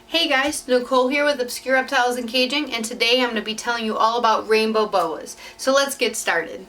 Hey guys, Nicole here with Obscure Reptiles and Caging, and today I'm going to be telling you all about rainbow boas. So let's get started.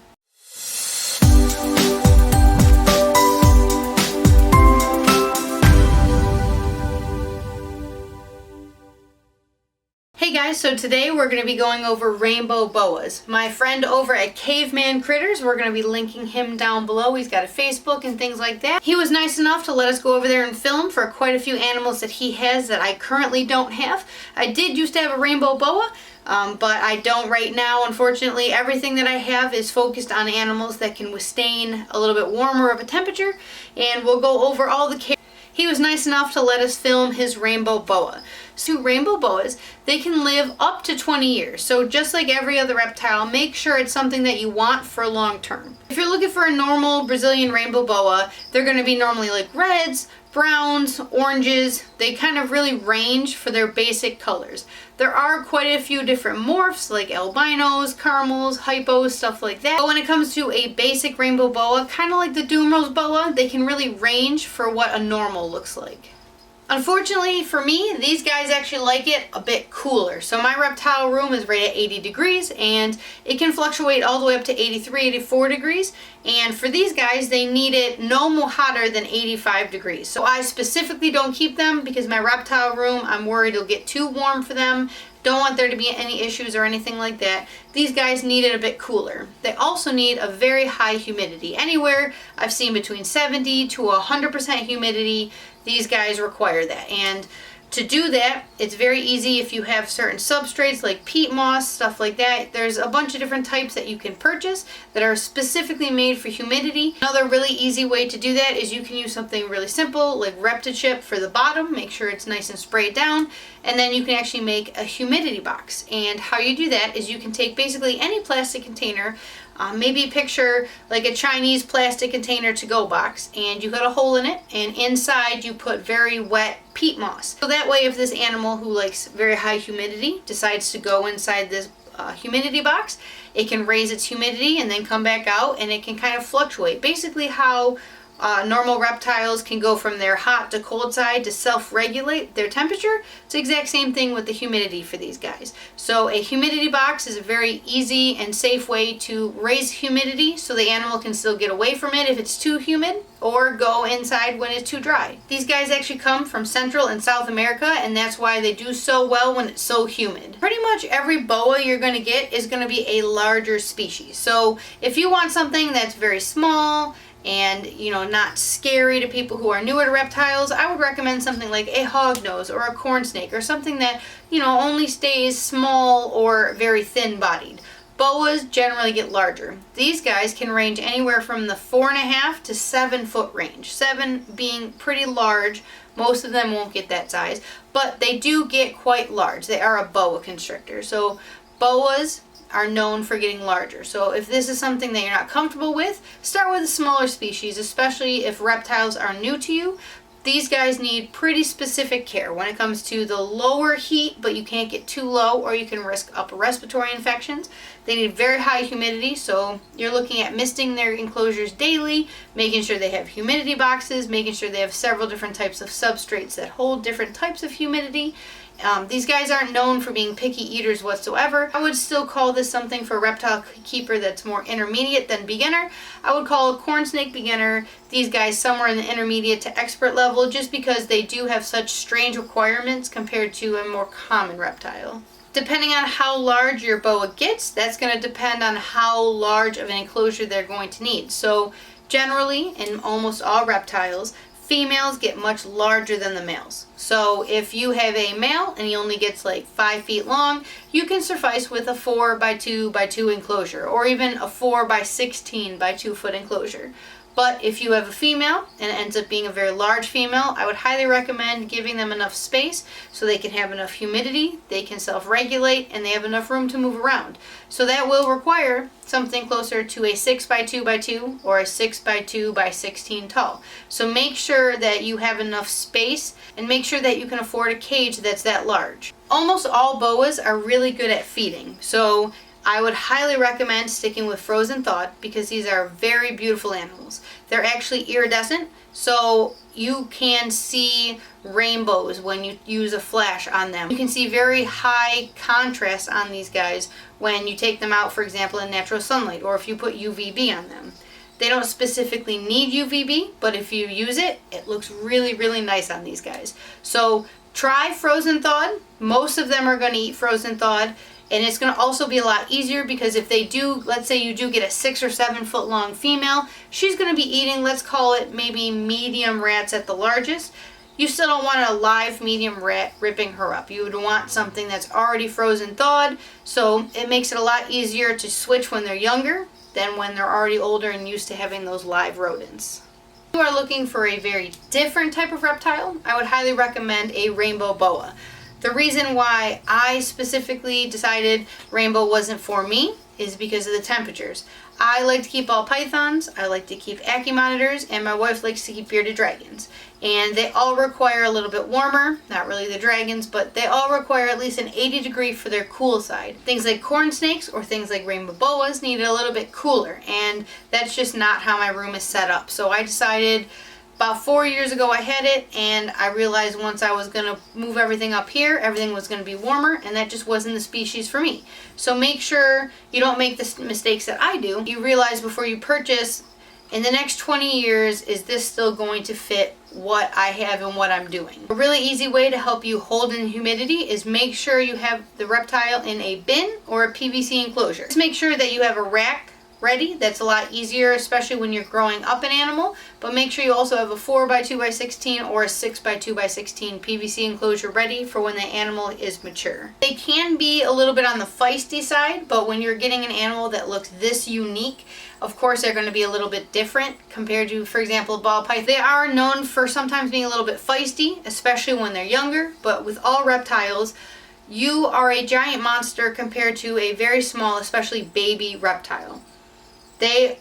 Hey guys, so today we're going to be going over rainbow boas. My friend over at Caveman Critters, we're going to be linking him down below. He's got a Facebook and things like that. He was nice enough to let us go over there and film for quite a few animals that he has that I currently don't have. I did used to have a rainbow boa, but I don't right now. Unfortunately, everything that I have is focused on animals that can withstand a little bit warmer of a temperature, and we'll go over all the care. He was nice enough to let us film his rainbow boa. So rainbow boas, they can live up to 20 years. So just like every other reptile, make sure it's something that you want for long term. If you're looking for a normal Brazilian rainbow boa, they're going to be normally like reds, browns, oranges. They kind of really range for their basic colors. There are quite a few different morphs like albinos, caramels, hypos, stuff like that. But when it comes to a basic rainbow boa, kind of like the Dumrose boa, they can really range for what a normal looks like. Unfortunately for me, these guys actually like it a bit cooler. So my reptile room is right at 80 degrees and it can fluctuate all the way up to 83, 84 degrees. And for these guys, they need it no more hotter than 85 degrees. So I specifically don't keep them because my reptile room, I'm worried it'll get too warm for them. Don't want there to be any issues or anything like that. These guys need it a bit cooler. They also need a very high humidity. Anywhere I've seen between 70 to 100% humidity, these guys require that. And to do that, it's very easy if you have certain substrates like peat moss, stuff like that. There's a bunch of different types that you can purchase that are specifically made for humidity. Another really easy way to do that is you can use something really simple like Reptichip for the bottom. Make sure it's nice and sprayed down. And then you can actually make a humidity box. And how you do that is you can take basically any plastic container, maybe picture like a Chinese plastic container to-go box, and you cut a hole in it, and inside you put very wet peat moss. So that way if this animal who likes very high humidity decides to go inside this humidity box, it can raise its humidity and then come back out, and it can kind of fluctuate. Basically how normal reptiles can go from their hot to cold side to self-regulate their temperature. It's the exact same thing with the humidity for these guys. So a humidity box is a very easy and safe way to raise humidity so the animal can still get away from it if it's too humid, or go inside when it's too dry. These guys actually come from Central and South America, and that's why they do so well when it's so humid. Pretty much every boa you're going to get is going to be a larger species. So if you want something that's very small and not scary to people who are newer to reptiles, I would recommend something like a hognose or a corn snake, or something that only stays small or very thin bodied. Boas generally get larger. These guys can range anywhere from the 4.5 to 7 foot range. 7 being pretty large. Most of them won't get that size, but they do get quite large. They are a boa constrictor. So boas are known for getting larger. So if this is something that you're not comfortable with, start with a smaller species, especially if reptiles are new to you. These guys need pretty specific care when it comes to the lower heat, but you can't get too low or you can risk upper respiratory infections. They need very high humidity, so you're looking at misting their enclosures daily, making sure they have humidity boxes, making sure they have several different types of substrates that hold different types of humidity. These guys aren't known for being picky eaters whatsoever. I would still call this something for a reptile keeper that's more intermediate than beginner. I would call a corn snake beginner. These guys somewhere in the intermediate to expert level, just because they do have such strange requirements compared to a more common reptile. Depending on how large your boa gets, that's going to depend on how large of an enclosure they're going to need. So generally, in almost all reptiles, females get much larger than the males. So if you have a male and he only gets like 5 feet long, you can suffice with a 4 by 2 by 2 enclosure, or even a 4 by 16 by 2 foot enclosure. But if you have a female and it ends up being a very large female, I would highly recommend giving them enough space so they can have enough humidity, they can self-regulate, and they have enough room to move around. So that will require something closer to a 6 by 2 by 2 or a 6 by 2 by 16 tall. So make sure that you have enough space and make sure that you can afford a cage that's that large. Almost all boas are really good at feeding. So I would highly recommend sticking with frozen thawed because these are very beautiful animals. They're actually iridescent, so you can see rainbows when you use a flash on them. You can see very high contrast on these guys when you take them out, for example, in natural sunlight, or if you put UVB on them. They don't specifically need UVB, but if you use it, it looks really, really nice on these guys. So try frozen thawed. Most of them are going to eat frozen thawed. And it's going to also be a lot easier because if they do, let's say you do get a 6 or 7 foot long female, she's going to be eating, let's call it maybe medium rats at the largest. You still don't want a live medium rat ripping her up. You would want something that's already frozen thawed, so it makes it a lot easier to switch when they're younger than when they're already older and used to having those live rodents. If you are looking for a very different type of reptile, I would highly recommend a rainbow boa. The reason why I specifically decided rainbow wasn't for me is because of the temperatures. I like to keep ball pythons, I like to keep Ackie monitors, and my wife likes to keep bearded dragons. And they all require a little bit warmer, not really the dragons, but they all require at least an 80 degree for their cool side. Things like corn snakes or things like rainbow boas need it a little bit cooler, and that's just not how my room is set up. So I decided about 4 years ago I had it, and I realized once I was going to move everything up here, everything was going to be warmer, and that just wasn't the species for me. So make sure you don't make the mistakes that I do. You realize before you purchase, in the next 20 years, is this still going to fit what I have and what I'm doing? A really easy way to help you hold in humidity is make sure you have the reptile in a bin or a PVC enclosure. Just make sure that you have a rack ready. That's a lot easier, especially when you're growing up an animal, but make sure you also have a 4x2x16 or a 6x2x16 PVC enclosure ready for when the animal is mature. They can be a little bit on the feisty side, but when you're getting an animal that looks this unique, of course they're going to be a little bit different compared to, for example, a ball python. They are known for sometimes being a little bit feisty, especially when they're younger, but with all reptiles, you are a giant monster compared to a very small, especially baby reptile.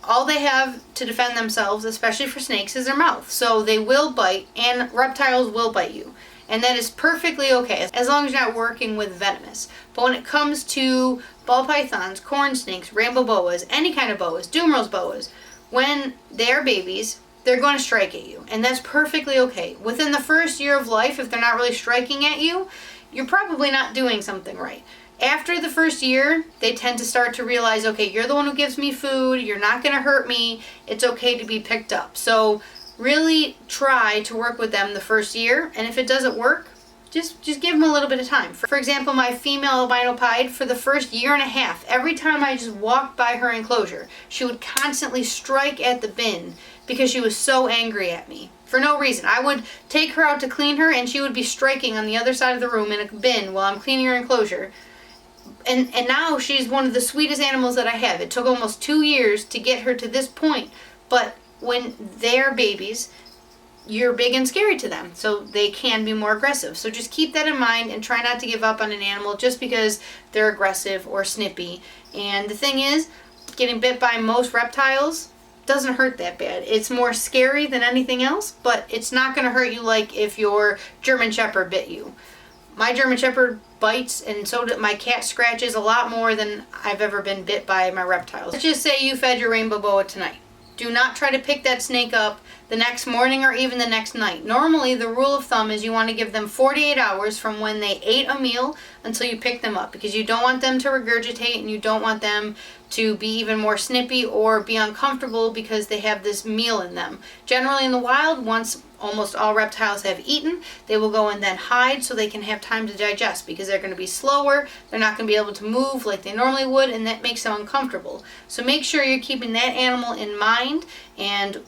All they have to defend themselves, especially for snakes, is their mouth. So they will bite, and reptiles will bite you. And that is perfectly okay, as long as you're not working with venomous. But when it comes to ball pythons, corn snakes, rainbow boas, any kind of boas, Dumeril's boas, when they're babies, they're going to strike at you. And that's perfectly okay. Within the first year of life, if they're not really striking at you, you're probably not doing something right. After the first year, they tend to start to realize, okay, you're the one who gives me food, you're not going to hurt me, it's okay to be picked up. So really try to work with them the first year, and if it doesn't work, just give them a little bit of time. For example, my female albino pied, for the first year and a half, every time I just walked by her enclosure, she would constantly strike at the bin because she was so angry at me. For no reason. I would take her out to clean her, and she would be striking on the other side of the room in a bin while I'm cleaning her enclosure. And now she's one of the sweetest animals that I have. It took almost 2 years to get her to this point. But when they're babies, you're big and scary to them. So they can be more aggressive. So just keep that in mind and try not to give up on an animal just because they're aggressive or snippy. And the thing is, getting bit by most reptiles doesn't hurt that bad. It's more scary than anything else, but it's not going to hurt you like if your German Shepherd bit you. My German Shepherd bites, and so did my cat scratches a lot more than I've ever been bit by my reptiles. Let's just say you fed your rainbow boa tonight. Do not try to pick that snake up the next morning or even the next night. Normally, the rule of thumb is you want to give them 48 hours from when they ate a meal until you pick them up, because you don't want them to regurgitate and you don't want them to be even more snippy or be uncomfortable because they have this meal in them. Generally in the wild, once almost all reptiles have eaten, they will go and then hide so they can have time to digest, because they're going to be slower, they're not going to be able to move like they normally would, and that makes them uncomfortable. So make sure you're keeping that animal in mind, and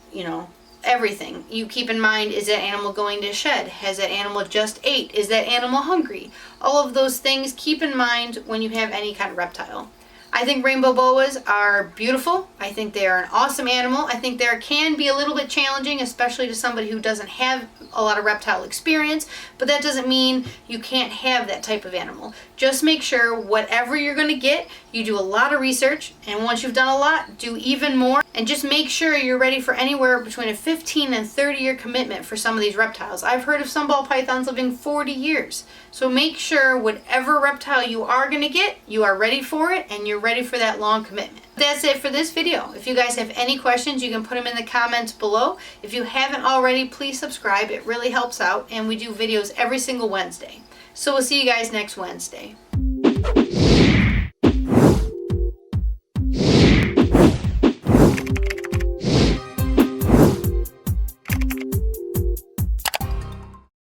everything you keep in mind. Is that animal going to shed? Has that animal just ate? Is that animal hungry? All of those things keep in mind when you have any kind of reptile. I think rainbow boas are beautiful. I think they are an awesome animal. I think they can be a little bit challenging, especially to somebody who doesn't have a lot of reptile experience, but that doesn't mean you can't have that type of animal. Just make sure whatever you're going to get, you do a lot of research, and once you've done a lot, do even more, and just make sure you're ready for anywhere between a 15 and 30-year commitment for some of these reptiles. I've heard of some ball pythons living 40 years. So make sure whatever reptile you are going to get, you are ready for it, and you're ready for that long commitment. That's it for this video. If you guys have any questions, you can put them in the comments below. If you haven't already, please subscribe. It really helps out, and we do videos every single Wednesday. So we'll see you guys next Wednesday.